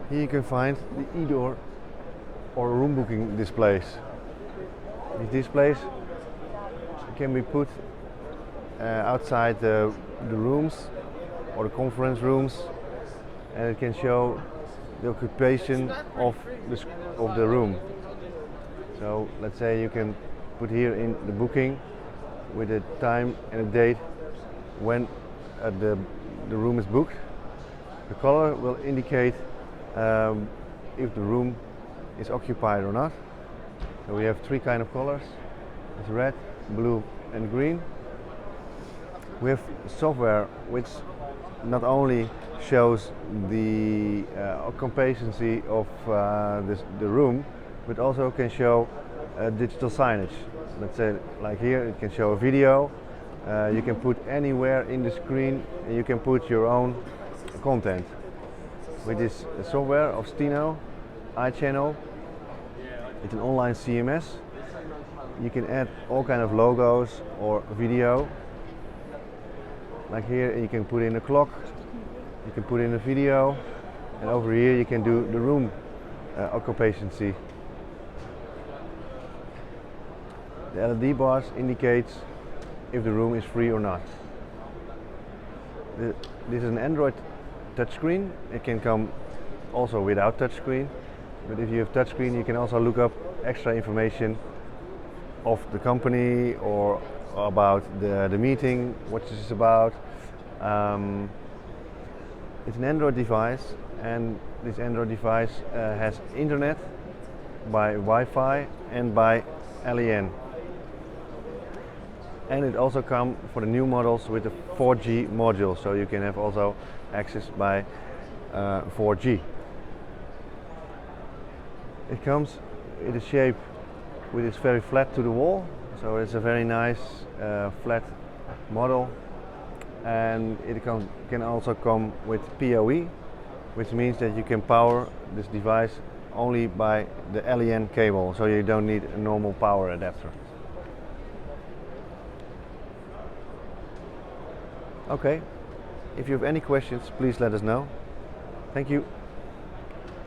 Here you can find the e-door or room booking displays. These displays can be put outside the rooms or the conference rooms, and it can show the occupation of the room. So let's say you can put here in the booking with the time and the date when the room is booked. The color will indicate if the room is occupied or not. So we have three kind of colors. It's red, blue and green. We have software which not only shows the occupancy of the room, but also can show digital signage. Let's say like here it can show a video. You can put anywhere in the screen and you can put your own content. With this software of Stino, iChannel, it's an online CMS. You can add all kind of logos or video. Like here you can put in a clock, you can put in a video, and over here you can do the room occupancy. The LED bars indicates if the room is free or not. This is an Android touchscreen. It can come also without touchscreen, but if you have touchscreen you can also look up extra information of the company or about the meeting, what this is about. It's an Android device, and this Android device has internet by Wi-Fi and by LAN. And it also comes for the new models with the 4G module, so you can have also access by 4G. It comes in a shape which is very flat to the wall, so it's a very nice flat model, and it can also come with PoE, which means that you can power this device only by the LAN cable, so you don't need a normal power adapter. Okay, if you have any questions, please let us know. Thank you.